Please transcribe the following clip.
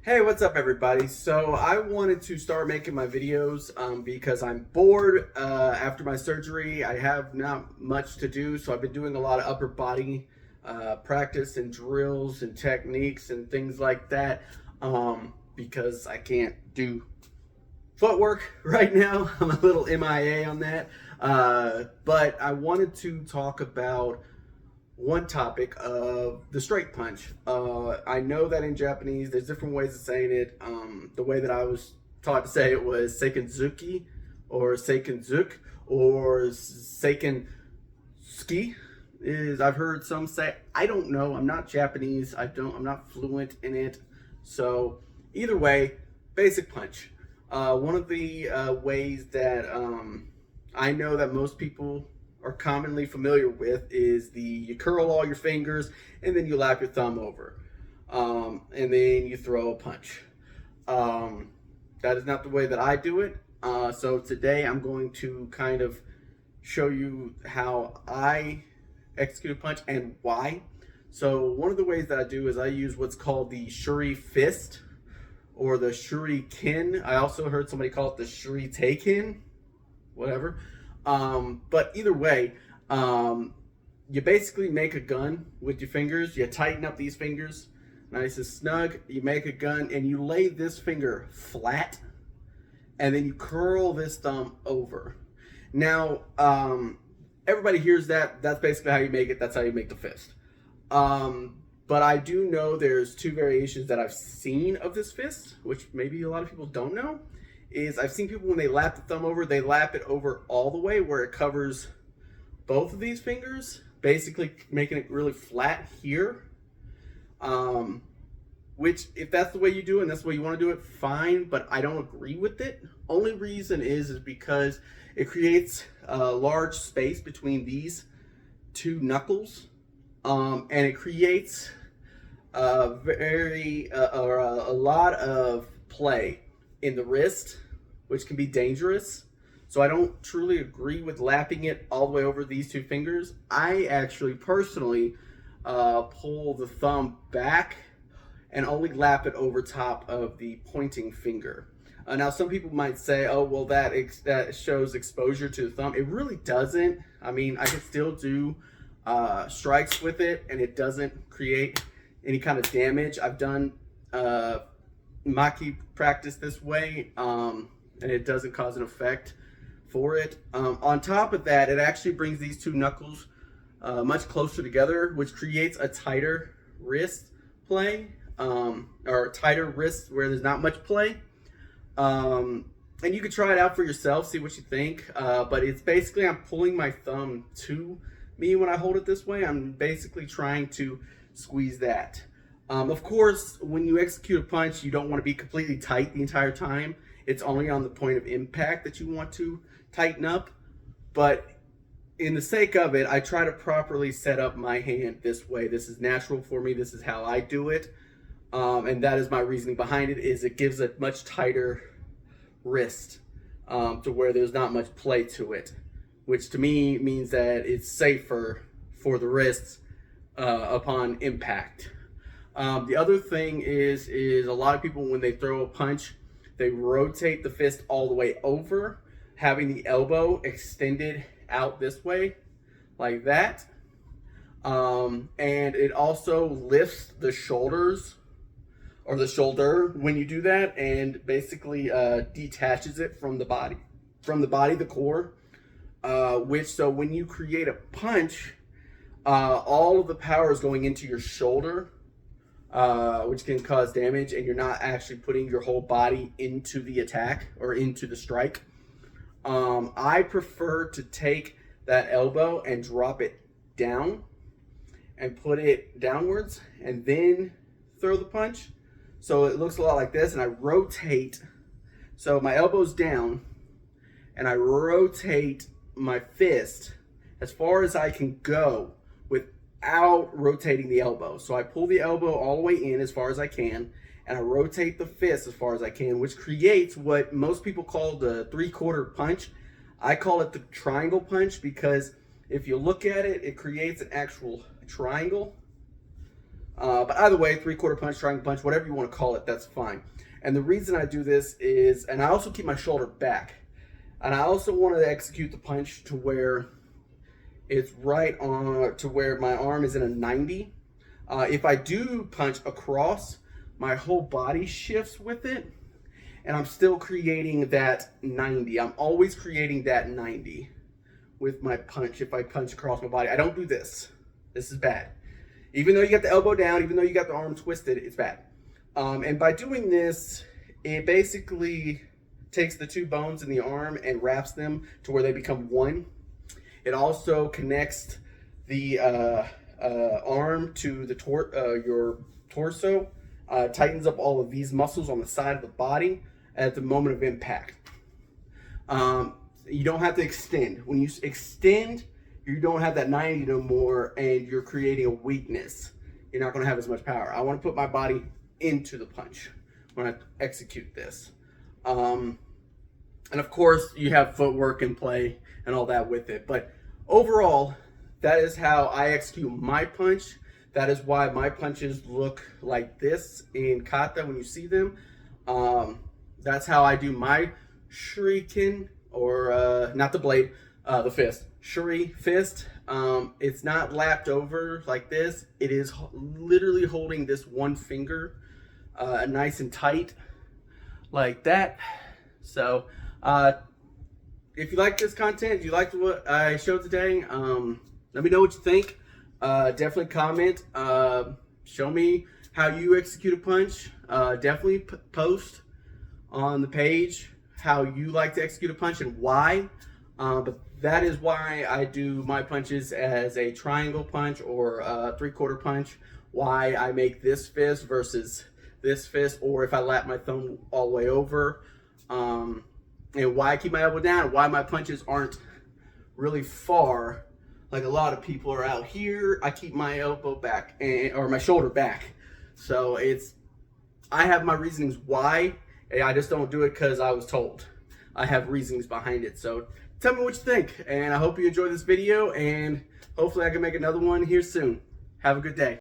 Hey, what's up everybody? So I wanted to start making my videos because I'm bored after my surgery. I have not much to do, so I've been doing a lot of upper body practice and drills and techniques and things like that because I can't do footwork right now. I'm a little MIA on that. But I wanted to talk about one topic of the straight punch. I know that in Japanese, there's different ways of saying it. The way that I was taught to say it was Seiken-tsuki or Seiken-tsuk or Seiken-tsuki is I've heard some say. I don't know. I'm not Japanese. I'm not fluent in it. So either way, basic punch. One of the ways that I know that most people are commonly familiar with is you curl all your fingers and then you lap your thumb over and then you throw a punch. That is not the way that I do it. So today I'm going to kind of show you how I execute a punch and why. So one of the ways that I do is I use what's called the shuri fist or the shuriken. I also heard somebody call it the shuri taken, whatever. But either way, you basically make a gun with your fingers. You tighten up these fingers nice and snug. You make a gun and you lay this finger flat and then you curl this thumb over. Now, everybody hears that. That's basically how you make it. That's how you make the fist. But I do know there's two variations that I've seen of this fist, which maybe a lot of people don't know. Is I've seen people when they lap the thumb over, they lap it over all the way where it covers both of these fingers, basically making it really flat here. Which, if that's the way you do it and that's the way you want to do it, fine, but I don't agree with it. Only reason is because it creates a large space between these two knuckles, and it creates a lot of play in the wrist, which can be dangerous. So I don't truly agree with lapping it all the way over these two fingers. I actually personally pull the thumb back and only lap it over top of the pointing finger. Now some people might say, oh, well, that shows exposure to the thumb. It really doesn't. I mean, I can still do strikes with it and it doesn't create any kind of damage. I've done Maki practice this way, and it doesn't cause an effect for it. On top of that, it actually brings these two knuckles much closer together, which creates a tighter wrist play, or tighter wrist where there's not much play. And you can try it out for yourself, see what you think. But it's basically I'm pulling my thumb to me when I hold it this way. I'm basically trying to squeeze that. Of course, when you execute a punch, you don't want to be completely tight the entire time. It's only on the point of impact that you want to tighten up. But in the sake of it, I try to properly set up my hand this way. This is natural for me. This is how I do it. And that is my reasoning behind it, is it gives a much tighter wrist to where there's not much play to it, which to me means that it's safer for the wrists upon impact. The other thing is a lot of people, when they throw a punch, they rotate the fist all the way over, having the elbow extended out this way, like that. And it also lifts the shoulders, or the shoulder, when you do that, and basically detaches it from the body, the core. So when you create a punch, all of the power is going into your shoulder, which can cause damage, and you're not actually putting your whole body into the attack or into the strike. I prefer to take that elbow and drop it down and put it downwards and then throw the punch. So it looks a lot like this, and I rotate. So my elbow's down and I rotate my fist as far as I can go without rotating the elbow. So I pull the elbow all the way in as far as I can, and I rotate the fist as far as I can, which creates what most people call the three-quarter punch. I call it the triangle punch because if you look at it, it creates an actual triangle. But either way, 3/4 punch, triangle punch, whatever you want to call it, that's fine. And the reason I do this is, and I also keep my shoulder back. And I also want to execute the punch to where it's right on, to where my arm is in a 90. If I do punch across, my whole body shifts with it. And I'm still creating that 90. I'm always creating that 90 with my punch if I punch across my body. I don't do this. This is bad. Even though you got the elbow down, even though you got the arm twisted, it's bad. And by doing this, it basically takes the two bones in the arm and wraps them to where they become one. It also connects the arm to the your torso, tightens up all of these muscles on the side of the body at the moment of impact. You don't have to extend. When you extend, you don't have that 90 no more, and you're creating a weakness. You're not going to have as much power. I want to put my body into the punch when I execute this. And of course, you have footwork and play and all that with it. But overall, that is how I execute my punch. That is why my punches look like this in kata when you see them. That's how I do my shuriken, or not the blade, the fist. Shuri fist. It's not lapped over like this. It is literally holding this one finger nice and tight like that. So if you like this content, if you liked what I showed today, let me know what you think. Definitely comment. Show me how you execute a punch. Definitely post on the page how you like to execute a punch and why. But that is why I do my punches as a triangle punch or a 3/4 punch. Why I make this fist versus this fist, or if I lap my thumb all the way over. And why I keep my elbow down, why my punches aren't really far like a lot of people are out here. I keep my elbow back, or my shoulder back. So I have my reasonings why. I just don't do it because I was told. I have reasons behind it. So tell me what you think, and I hope you enjoyed this video, and hopefully I can make another one here soon. Have a good day.